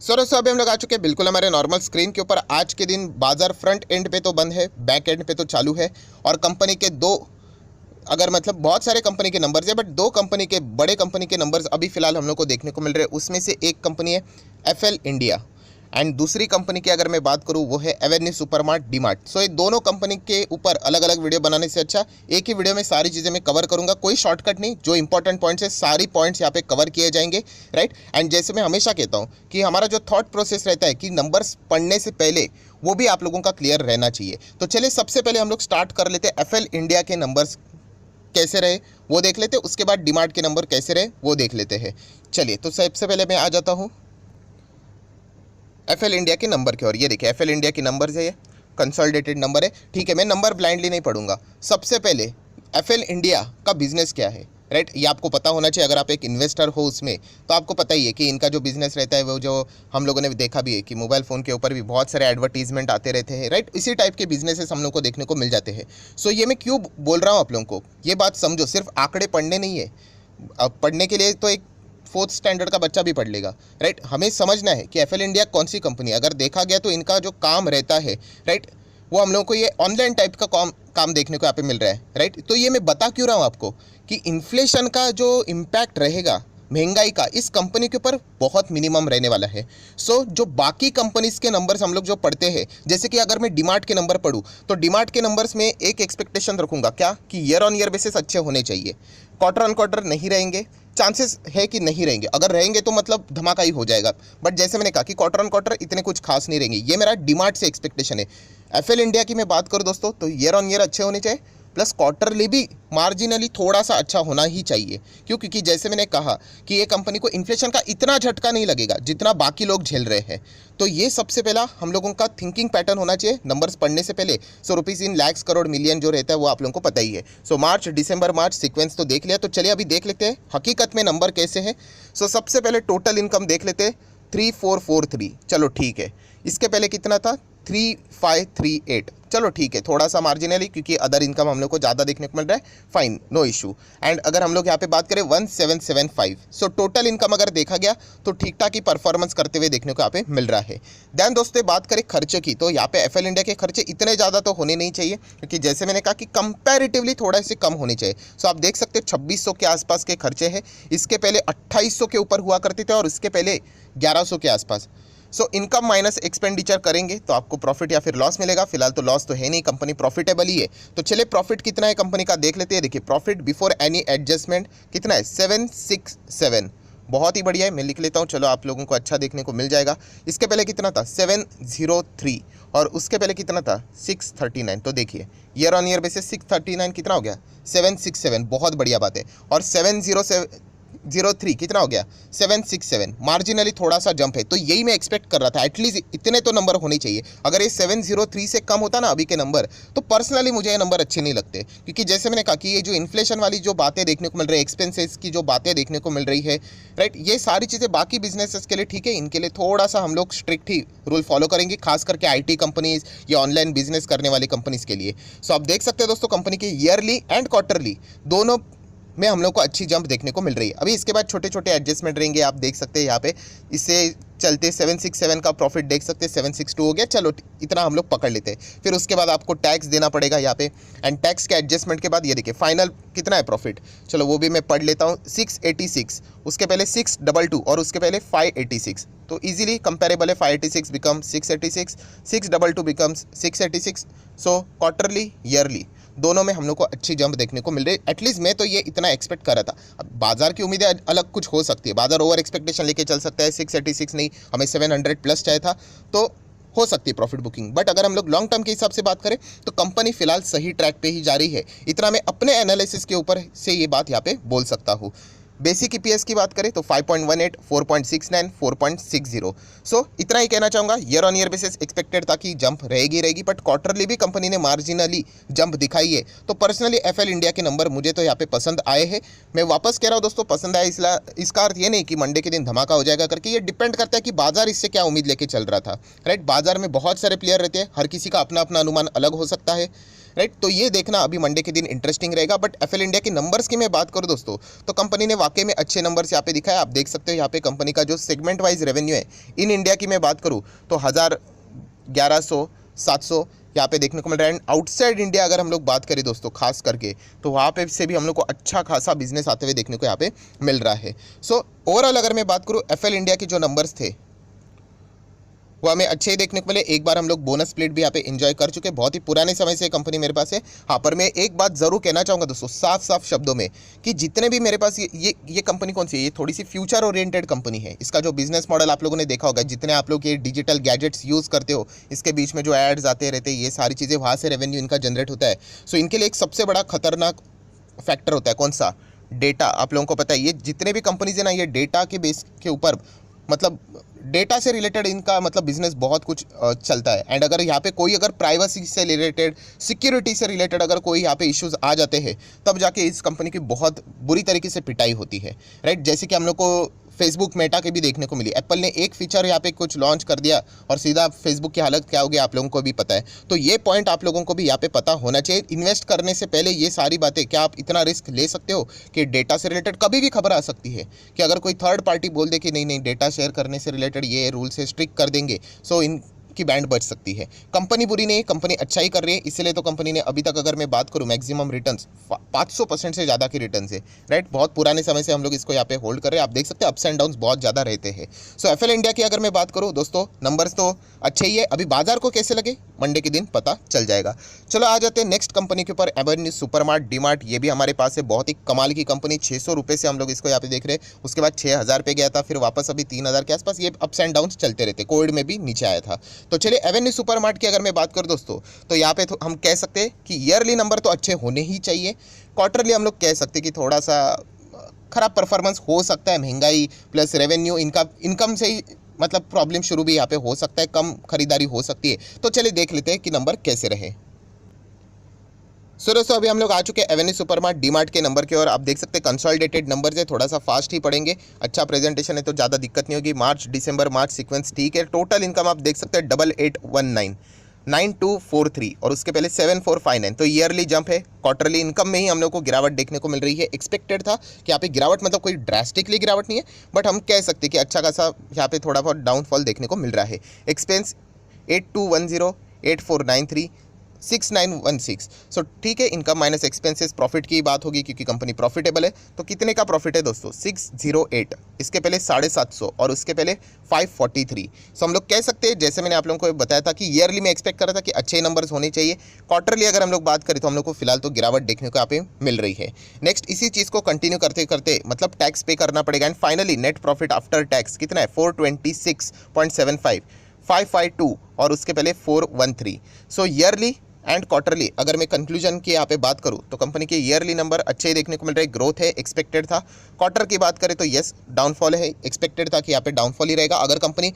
सो दोस्तों अभी हम लोग आ चुके हैं बिल्कुल हमारे नॉर्मल स्क्रीन के ऊपर। आज के दिन बाजार फ्रंट एंड पे तो बंद है, बैक एंड पे तो चालू है। और कंपनी के दो, अगर मतलब बहुत सारे कंपनी के नंबर्स है, बट दो कंपनी के, बड़े कंपनी के नंबर्स अभी फिलहाल हम लोग को देखने को मिल रहे हैं। उसमें से एक कंपनी है एफएल इंडिया एंड दूसरी कंपनी की अगर मैं बात करूं वो है एवेन्यू सुपरमार्ट डीमार्ट। सो ये दोनों कंपनी के ऊपर अलग अलग वीडियो बनाने से अच्छा एक ही वीडियो में सारी चीज़ें मैं कवर करूंगा। कोई शॉर्टकट नहीं, जो इंपॉर्टेंट पॉइंट्स है सारी पॉइंट्स यहाँ पे कवर किए जाएंगे, राइट। एंड जैसे मैं हमेशा कहता हूँ कि हमारा जो थॉट प्रोसेस रहता है कि नंबर्स पढ़ने से पहले वो भी आप लोगों का क्लियर रहना चाहिए। तो चलिए सबसे पहले हम लोग स्टार्ट कर लेते हैं एफएल इंडिया के नंबर्स कैसे रहे वो देख लेते हैं, उसके बाद डीमार्ट के नंबर कैसे रहे वो देख लेते हैं। चलिए तो सबसे पहले मैं आ जाता हूँ एफएल इंडिया के नंबर की ओर। ये देखिए एफएल इंडिया के नंबर है, ये कंसोलिडेटेड नंबर है, ठीक है। मैं नंबर ब्लाइंडली नहीं पढ़ूंगा। सबसे पहले एफएल इंडिया का बिजनेस क्या है, राइट, ये आपको पता होना चाहिए। अगर आप एक इन्वेस्टर हो उसमें तो आपको पता ही है कि इनका जो बिजनेस रहता है वो जो हम लोगों ने देखा भी है कि मोबाइल फ़ोन के ऊपर भी बहुत सारे एडवर्टीजमेंट आते रहते हैं, राइट। इसी टाइप के बिजनेसेस हम लोग को देखने को मिल जाते हैं। सो ये मैं क्यों बोल रहा हूँ आप लोगों को, ये बात समझो, सिर्फ आंकड़े पढ़ने नहीं है। अब पढ़ने के लिए तो एक फोर्थ स्टैंडर्ड का बच्चा भी पढ़ लेगा, राइट। हमें समझना है कि एफएल इंडिया कौन सी कंपनी है। अगर देखा गया तो इनका जो काम रहता है, राइट, वो हम लोगों को ये ऑनलाइन टाइप का काम देखने को यहाँ पे मिल रहा है, राइट। तो ये मैं बता क्यों रहा हूँ आपको कि इन्फ्लेशन का जो इम्पैक्ट रहेगा महंगाई का इस कंपनी के ऊपर बहुत मिनिमम रहने वाला है। सो जो बाकी कंपनीज के नंबर्स हम लोग जो पढ़ते हैं, जैसे कि अगर मैं डीमार्ट के नंबर पढ़ूँ तो डीमार्ट के नंबर्स में एक एक्सपेक्टेशन रखूंगा, क्या, कि ईयर ऑन ईयर बेसिस अच्छे होने चाहिए। क्वार्टर ऑन क्वार्टर नहीं रहेंगे, चांसेस है कि नहीं रहेंगे। अगर रहेंगे तो मतलब धमाका ही हो जाएगा, बट जैसे मैंने कहा कि क्वार्टर ऑन क्वार्टर इतने कुछ खास नहीं रहेंगे। ये मेरा डीमार्ट से एक्सपेक्टेशन है। एफएल इंडिया की मैं बात करूँ दोस्तों तो ईयर ऑन ईयर अच्छे होने चाहिए, प्लस क्वार्टरली भी मार्जिनली थोड़ा सा अच्छा होना ही चाहिए। क्यों? क्योंकि जैसे मैंने कहा कि ये कंपनी को इन्फ्लेशन का इतना झटका नहीं लगेगा जितना बाकी लोग झेल रहे हैं। तो ये सबसे पहला हम लोगों का थिंकिंग पैटर्न होना चाहिए नंबर्स पढ़ने से पहले। So rupees in lakhs crore million जो रहता है वो आप लोगों को पता ही है। सो मार्च दिसंबर मार्च सीक्वेंस तो देख लिया, तो चलिए अभी देख लेते हैं हकीकत में नंबर कैसे हैं। सो सबसे पहले टोटल इनकम देख लेते हैं 3443, चलो ठीक है। इसके पहले कितना था 3538, चलो ठीक है, थोड़ा सा मार्जिनली क्योंकि अदर इनकम हम लोग को ज़्यादा देखने को मिल रहा है, फाइन, नो इशू। एंड अगर हम लोग यहाँ पे बात करें 1775, सो टोटल इनकम अगर देखा गया तो ठीक ठाक ही परफॉर्मेंस करते हुए देखने को यहाँ पे मिल रहा है। देन दोस्तों बात करें खर्चे की, तो यहाँ पे एफएल इंडिया के खर्चे इतने ज़्यादा तो होने नहीं चाहिए, क्योंकि जैसे मैंने कहा कि कंपैरेटिवली थोड़ा से कम होने चाहिए। सो आप देख सकते हैं 2600 के आसपास के खर्चे हैं। इसके पहले 2800 के ऊपर हुआ करते थे और इसके पहले 1100 के आसपास। सो इनकम माइनस एक्सपेंडिचर करेंगे तो आपको प्रॉफिट या फिर लॉस मिलेगा। फिलहाल तो लॉस तो है नहीं, कंपनी प्रॉफिटेबल ही है। तो चलिए प्रॉफिट कितना है कंपनी का देख लेते हैं। देखिए प्रॉफिट बिफोर एनी एडजस्टमेंट कितना है 767, बहुत ही बढ़िया है। मैं लिख लेता हूँ, चलो आप लोगों को अच्छा देखने को मिल जाएगा। इसके पहले कितना था 703 और उसके पहले कितना था 639। तो देखिए ईयर ऑन ईयर बेसिस 639 कितना हो गया 767, बहुत बढ़िया बात है। और 703 कितना हो गया 767, मार्जिनली थोड़ा सा जंप है। तो यही मैं एक्सपेक्ट कर रहा था, एटलीस्ट इतने तो नंबर होने चाहिए। अगर ये 703 से कम होता ना अभी के नंबर तो पर्सनली मुझे ये नंबर अच्छे नहीं लगते, क्योंकि जैसे मैंने कहा कि ये जो इन्फ्लेशन वाली जो बातें देखने को मिल रही है, एक्सपेंसेस की जो बातें देखने को मिल रही है, राइट, ये सारी चीज़ें बाकी बिजनेसेस के लिए ठीक है, इनके लिए थोड़ा सा हम लोग स्ट्रिक्ट ही रूल फॉलो करेंगे, खास करके IT कंपनीज या ऑनलाइन बिजनेस करने वाली कंपनीज के लिए। सो आप देख सकते हैं दोस्तों कंपनी के ईयरली एंड क्वार्टरली दोनों में हम लोग को अच्छी जंप देखने को मिल रही है। अभी इसके बाद छोटे छोटे एडजस्टमेंट रहेंगे, आप देख सकते हैं यहाँ पे। इससे चलते 767 का प्रॉफिट देख सकते हैं, 762 हो गया, चलो इतना हम लोग पकड़ लेते हैं। फिर उसके बाद आपको टैक्स देना पड़ेगा यहाँ पे, एंड टैक्स के एडजस्टमेंट के बाद ये देखिए फाइनल कितना है प्रॉफिट, चलो वो भी मैं पढ़ लेता हूँ। 686, उसके पहले 622 और उसके पहले 586, तो इजीली कंपेरेबल है। 586 बिकम 686, 622 बिकम्स 686। सो क्वार्टरली ईयरली दोनों में हम लोग को अच्छी जंप देखने को मिल रही है। एटलीस्ट मैं तो ये इतना एक्सपेक्ट कर रहा था। अब बाजार की उम्मीदें अलग कुछ हो सकती है, बाजार ओवर एक्सपेक्टेशन लेके चल सकता है। 686 नहीं, हमें 700 प्लस चाहिए था, तो हो सकती है प्रॉफिट बुकिंग। बट अगर हम लोग लॉन्ग टर्म के हिसाब से बात करें तो कंपनी फिलहाल सही ट्रैक पे ही जा रही है। इतना मैं अपने एनालिसिस के ऊपर से ये बात यहाँ पे बोल सकता हूँ। बेसिक EPS की बात करें तो 5.18, 4.69, 4.60। सो इतना ही कहना चाहूँगा। Year on year basis expected था कि जंप रहेगी, बट क्वार्टरली भी कंपनी ने मार्जिनली जंप दिखाई है। तो पर्सनली एफएल इंडिया के नंबर मुझे तो यहाँ पे पसंद आए हैं। मैं वापस कह रहा हूँ दोस्तों, पसंद आए इसका अर्थ ये नहीं कि मंडे के दिन धमाका हो जाएगा करके। ये डिपेंड करता है कि बाजार इससे क्या उम्मीद लेके चल रहा था, राइट। बाजार में बहुत सारे प्लेयर रहते हैं, हर किसी का अपना अपना अनुमान अलग हो सकता है, राइट। तो ये देखना अभी मंडे के दिन इंटरेस्टिंग रहेगा। बट एफएल इंडिया के नंबर्स की मैं बात करूँ दोस्तों, तो कंपनी ने वाकई में अच्छे नंबर्स यहाँ पे दिखाए। आप देख सकते हो यहाँ पे कंपनी का जो सेगमेंट वाइज रेवेन्यू है इन इंडिया की मैं बात करूँ तो 1000, 1100, 700 यहाँ पे देखने को मिल रहा है। एंड आउटसाइड इंडिया अगर हम लोग बात करें दोस्तों खास करके, तो वहाँ पे से भी हम लोग को अच्छा खासा बिजनेस आते हुए देखने को यहाँ पे मिल रहा है। सो ओवरऑल अगर मैं बात करूँ एफएल इंडिया के जो नंबर्स थे वो हमें अच्छे ही देखने को मिले। एक बार हम लोग बोनस स्प्लिट भी यहाँ पे एंजॉय कर चुके हैं, बहुत ही पुराने समय से कंपनी मेरे पास है। हाँ, पर मैं एक बात ज़रूर कहना चाहूँगा दोस्तों साफ साफ शब्दों में कि जितने भी मेरे पास ये कंपनी कौन सी है, ये थोड़ी सी फ्यूचर ओरिएंटेड कंपनी है। इसका जो बिजनेस मॉडल आप लोगों ने देखा होगा, जितने आप लोग ये डिजिटल गैजेट्स यूज़ करते हो, इसके बीच में जो एड्स आते रहते हैं, ये सारी चीज़ें वहाँ से रेवेन्यू इनका जनरेट होता है। सो इनके लिए एक सबसे बड़ा खतरनाक फैक्टर होता है कौन सा, डेटा। आप लोगों को पता है ये जितने भी कंपनीज है ना, ये डेटा के बेस के ऊपर मतलब डेटा से रिलेटेड इनका मतलब बिजनेस बहुत कुछ चलता है। एंड अगर यहाँ पे कोई अगर प्राइवेसी से रिलेटेड, सिक्योरिटी से रिलेटेड अगर कोई यहाँ पे इश्यूज आ जाते हैं, तब जाके इस कंपनी की बहुत बुरी तरीके से पिटाई होती है, राइट। जैसे कि हम लोग को फेसबुक मेटा के भी देखने को मिली। एप्पल ने एक फीचर यहाँ पे कुछ लॉन्च कर दिया और सीधा फेसबुक की हालत क्या हो गई आप लोगों को भी पता है। तो ये पॉइंट आप लोगों को भी यहाँ पे पता होना चाहिए। इन्वेस्ट करने से पहले ये सारी बातें, क्या आप इतना रिस्क ले सकते हो कि डेटा से रिलेटेड कभी भी खबर आ सकती है कि अगर कोई थर्ड पार्टी बोल दे कि नहीं नहीं डेटा शेयर करने से रिलेटेड ये रूल से स्ट्रिक्ट कर देंगे, सो इन की बैंड बच सकती है। कंपनी बुरी नहीं है, कंपनी अच्छा ही कर रही है। इसलिए तो कंपनी ने अभी तक अगर मैं बात करूं मैक्सिमम रिटर्न्स 500% से ज़्यादा की रिटर्न है, राइट। बहुत पुराने समय से हम लोग इसको यहाँ पे होल्ड कर रहे हैं। आप देख सकते हैं अप्स एंड डाउन्स बहुत ज़्यादा रहते हैं। सो एफएल इंडिया की अगर मैं बात करूँ दोस्तों, नंबर्स तो अच्छे ही है। अभी बाजार को कैसे लगे मंडे के दिन पता चल जाएगा। चलो आ जाते हैं नेक्स्ट कंपनी के ऊपर, एवेन्यू सुपरमार्ट डीमार्ट। ये भी हमारे पास है, बहुत ही कमाल की कंपनी। 600 रुपये से हम लोग इसको यहाँ पे देख रहे हैं। उसके बाद 6000 पे गया था, फिर वापस अभी 3000 के आसपास। ये अप्स एंड डाउन्स चलते रहते, कोविड में भी नीचे आया था। तो चलिए एवेन्यू सुपरमार्ट की अगर मैं बात करूं दोस्तों, तो यहाँ पे हम कह सकते हैं कि ईयरली नंबर तो अच्छे होने ही चाहिए। क्वार्टरली हम लोग कह सकते हैं कि थोड़ा सा खराब परफॉर्मेंस हो सकता है। महंगाई प्लस रेवेन्यू इनकम से ही मतलब प्रॉब्लम शुरू भी यहाँ पे हो सकता है, कम खरीदारी हो सकती है। तो चलिए देख लेते हैं कि नंबर कैसे रहे। सो दोस्तों अभी हम लोग आ चुके हैं एवेन्यू सुपरमार्ट डीमार्ट के नंबर के, और आप देख सकते हैं कंसोलिडेटेड नंबर है, थोड़ा सा फास्ट ही पढ़ेंगे। अच्छा प्रेजेंटेशन है तो ज़्यादा दिक्कत नहीं होगी। मार्च दिसंबर मार्च सीक्वेंस ठीक है। टोटल इनकम आप देख सकते हैं 8819 9243 और उसके पहले 7459। तो ईयरली जंप है। क्वार्टरली इनकम में ही हम लोग को गिरावट देखने को मिल रही है। एक्सपेक्टेड था कि यहाँ पे गिरावट मतलब कोई ड्रास्टिकली गिरावट नहीं है, बट हम कह सकते हैं कि अच्छा खासा यहाँ पे थोड़ा बहुत डाउनफॉल देखने को मिल रहा है। एक्सपेंस 8210 8493 6916। सो ठीक है, इनकम माइनस एक्सपेंसेस। प्रॉफिट की बात होगी क्योंकि कंपनी प्रॉफिटेबल है। तो कितने का प्रॉफिट है दोस्तों, 608। इसके पहले 750 और उसके पहले 543। सो हम लोग कह सकते हैं, जैसे मैंने आप लोगों को बताया था कि ईयरली में एक्सपेक्ट कर रहा था कि अच्छे नंबर्स होने चाहिए। क्वार्टरली अगर हम लोग बात करें तो हम लोग को फिलहाल तो गिरावट देखने को यहाँ पे मिल रही है। नेक्स्ट इसी चीज़ को कंटिन्यू करते करते मतलब टैक्स पे करना पड़ेगा। And finally net profit after tax कितना है, 426.75 552 और उसके पहले 413। सो ईयरली एंड क्वार्टरली अगर मैं कंक्लूजन की यहाँ पे बात करूँ तो कंपनी के ईयरली नंबर अच्छे ही देखने को मिल रहे हैं। ग्रोथ है, एक्सपेक्टेड था। क्वार्टर की बात करें तो यस डाउनफॉल है, एक्सपेक्टेड था कि यहाँ पे डाउनफॉल ही रहेगा। अगर कंपनी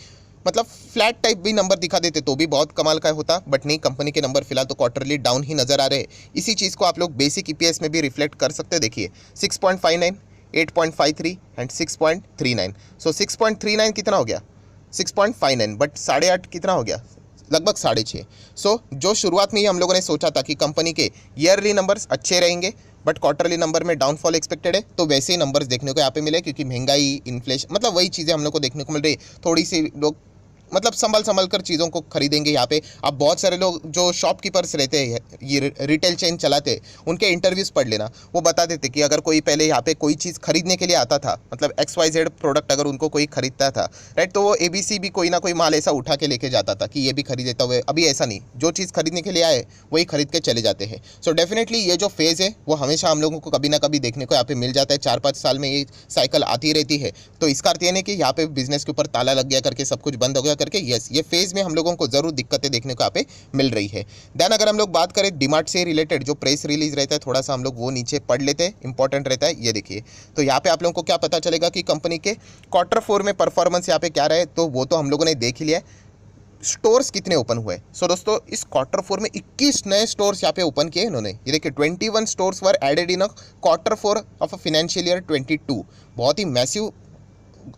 मतलब फ्लैट टाइप भी नंबर दिखा देते तो भी बहुत कमाल का होता, बट नहीं, कंपनी के नंबर फिलहाल तो क्वार्टरली डाउन ही नजर आ रहे हैं। इसी चीज़ को आप लोग बेसिक ईपीएस में भी रिफ्लेक्ट कर सकते हैं। देखिए 6.59 8.53 एंड 6.39। सो 6.39 कितना हो गया, 6.59, बट 8.5 कितना हो गया, लगभग 6.5। सो जो शुरुआत में ही हम लोगों ने सोचा था कि कंपनी के ईयरली नंबर्स अच्छे रहेंगे बट क्वार्टरली नंबर में डाउनफॉल एक्सपेक्टेड है, तो वैसे ही नंबर्स देखने को यहाँ पे मिले। क्योंकि महंगाई, इन्फ्लेशन, मतलब वही चीज़ें हम लोग को देखने को मिल रही है। थोड़ी सी लोग मतलब संभल कर चीज़ों को खरीदेंगे यहाँ पे। अब बहुत सारे लोग जो शॉपकीपर्स रहते हैं, ये रिटेल चेन चलाते हैं, उनके इंटरव्यूज़ पढ़ लेना। वो बता देते कि अगर कोई पहले यहाँ पे कोई चीज़ खरीदने के लिए आता था, मतलब XYZ प्रोडक्ट अगर उनको कोई खरीदता था, राइट, तो वो ABC भी कोई ना कोई माल ऐसा उठा के लेके जाता था कि ये भी खरीद लेता हुए। अभी ऐसा नहीं, जो चीज़ खरीदने के लिए आए वही खरीद के चले जाते हैं। सो डेफिनेटली ये जो फेज़ है वो हमेशा हम लोगों को कभी ना कभी देखने को यहाँ पे मिल जाता है। 4-5 साल में ये साइकिल आती रहती है। तो इसका अर्थ ये नहीं कि यहाँ पे बिजनेस के ऊपर ताला लग गया करके सब कुछ बंद हो गया करके। यस, ये फेज में हम लोगों को जरूर दिक्कतें देखने को यहाँ पे मिल रही है। देन अगर हम लोग बात करें डीमार्ट से रिलेटेड जो प्रेस रिलीज रहता है, थोड़ा सा हम लोग वो नीचे पढ़ लेते हैं, इंपॉर्टेंट रहता है। ये देखिए, तो यहाँ पे आप लोगों को क्या पता चलेगा कि कंपनी के Q4 में परफॉर्मेंस यहाँ पे क्या रहे, तो वो तो हम लोगों ने देख ही लिया। स्टोर्स कितने ओपन हुए, सो दोस्तों इस Q4 में 21 नए स्टोर्स यहाँ पे ओपन किए इन्होंने। ये देखिए 21 stores were added in Q4 of a financial year 22। बहुत ही मैसिव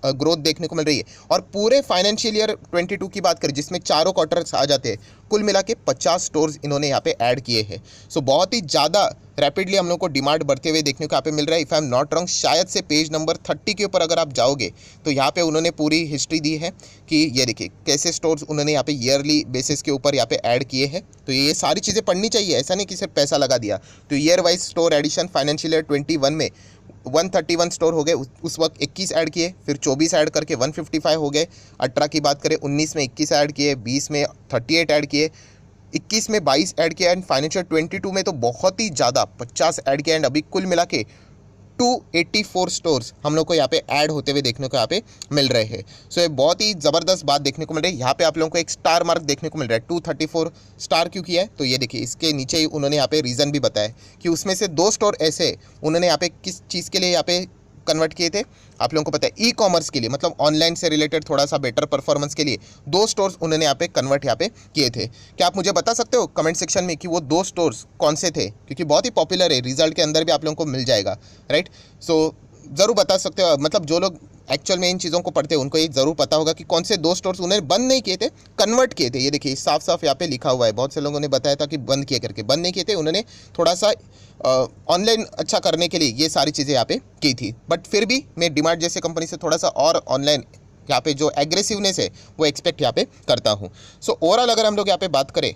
ग्रोथ देखने को मिल रही है। और पूरे फाइनेंशियल ईयर 22 की बात करें जिसमें चारों क्वार्टर्स आ जाते हैं, कुल मिला के 50 स्टोर्स इन्होंने यहाँ पे ऐड किए हैं। सो बहुत ही ज़्यादा रैपिडली हम लोग को डिमांड बढ़ते हुए देखने को यहाँ पे मिल रहा है। If I am not wrong, शायद से पेज नंबर 30 के ऊपर अगर आप जाओगे तो यहाँ पे उन्होंने पूरी हिस्ट्री दी है कि ये देखिए कैसे स्टोर्स उन्होंने यहाँ पे ईयरली बेसिस के ऊपर यहाँ पे ऐड किए हैं। तो ये सारी चीज़ें पढ़नी चाहिए, ऐसा नहीं कि सिर्फ पैसा लगा दिया। तो year wise store addition financial year 21 में 131 स्टोर हो गए, उस वक्त 21 ऐड किए, फिर 24 ऐड करके 155 हो गए। 18 की बात करें 19 में 21 ऐड किए, 20 में 38 ऐड किए, 21 में 22 ऐड किया एंड फाइनेंशियल 22 में तो बहुत ही ज़्यादा 50 ऐड किया एंड अभी कुल मिला के 284 स्टोर्स हम लोग को यहाँ पे ऐड होते हुए देखने को यहाँ पे मिल रहे हैं। सो ये बहुत ही ज़बरदस्त बात देखने को मिल रही है। यहाँ पे आप लोगों को एक स्टार मार्क देखने को मिल रहा है। 234 स्टार क्यों किया है, तो ये देखिए इसके नीचे ही उन्होंने यहाँ पे रीज़न भी बताया कि उसमें से 2 स्टोर ऐसे उन्होंने यहाँ पे किस चीज़ के लिए यहाँ पे कन्वर्ट किए थे, आप लोगों को पता है ई कॉमर्स के लिए, मतलब ऑनलाइन से रिलेटेड थोड़ा सा बेटर परफॉर्मेंस के लिए 2 स्टोर्स उन्होंने यहाँ पे कन्वर्ट यहाँ पे किए थे। क्या आप मुझे बता सकते हो कमेंट सेक्शन में कि वो 2 स्टोर्स कौन से थे, क्योंकि बहुत ही पॉपुलर है, रिजल्ट के अंदर भी आप लोगों को मिल जाएगा, राइट। सो ज़रूर बता सकते हो, मतलब जो लोग एक्चुअल में इन चीज़ों को पढ़ते हैं उनको ये ज़रूर पता होगा कि कौन से 2 स्टोर्स उन्होंने बंद नहीं किए थे, कन्वर्ट किए थे। ये देखिए साफ साफ यहाँ पे लिखा हुआ है। बहुत से लोगों ने बताया था कि बंद किए करके, बंद नहीं किए थे, उन्होंने थोड़ा सा ऑनलाइन अच्छा करने के लिए ये सारी चीज़ें यहाँ पे की थी। बट फिर भी मैं डिमार्ट जैसे कंपनी से थोड़ा सा और ऑनलाइन यहाँ पे जो एग्रेसिवनेस है वो एक्सपेक्ट यहाँ पे करता हूँ। सो ओवरऑल अगर हम लोग यहाँ पे बात करें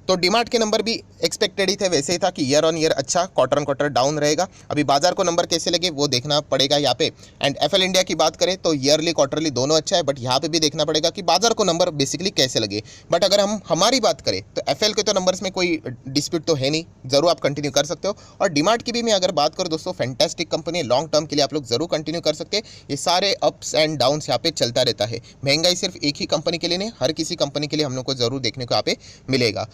तो डिमार्ट के नंबर भी एक्सपेक्टेड ही थे, वैसे ही था कि ईयर ऑन ईयर अच्छा, क्वार्टर ऑन क्वार्टर डाउन रहेगा। अभी बाजार को नंबर कैसे लगे वो देखना पड़ेगा यहाँ पे। एंड एफएल इंडिया की बात करें तो ईयरली क्वार्टरली दोनों अच्छा है, बट यहाँ पे भी देखना पड़ेगा कि बाजार को नंबर बेसिकली कैसे लगे। बट अगर हम हमारी बात करें तो एफएल के तो नंबर्स में कोई डिस्प्यूट तो है नहीं, ज़रूर आप कंटिन्यू कर सकते हो। और डिमार्ट की भी मैं अगर बात करूँ दोस्तों, फैंटास्टिक कंपनी है, लॉन्ग टर्म के लिए आप लोग ज़रूर कंटिन्यू कर सकते हैं। ये सारे अप्स एंड डाउन्स यहाँ पे चलता रहता है। महंगाई सिर्फ एक ही कंपनी के लिए नहीं, हर किसी कंपनी के लिए हम लोग को ज़रूर देखने को यहाँ पे मिलेगा।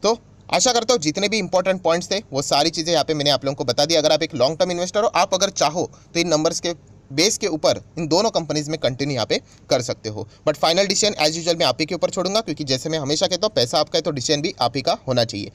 तो आशा करता हूँ जितने भी इंपॉर्टेंट पॉइंट्स थे वो सारी चीज़ें यहाँ पे मैंने आप लोगों को बता दी। अगर आप एक लॉन्ग टर्म इन्वेस्टर हो, आप अगर चाहो तो इन नंबर्स के बेस के ऊपर इन दोनों कंपनीज में कंटिन्यू यहाँ पे कर सकते हो। But final decision as usual मैं आप ही के ऊपर छोड़ूंगा, क्योंकि जैसे मैं हमेशा कहता हूँ पैसा आपका है तो डिसीजन भी आप ही का होना चाहिए।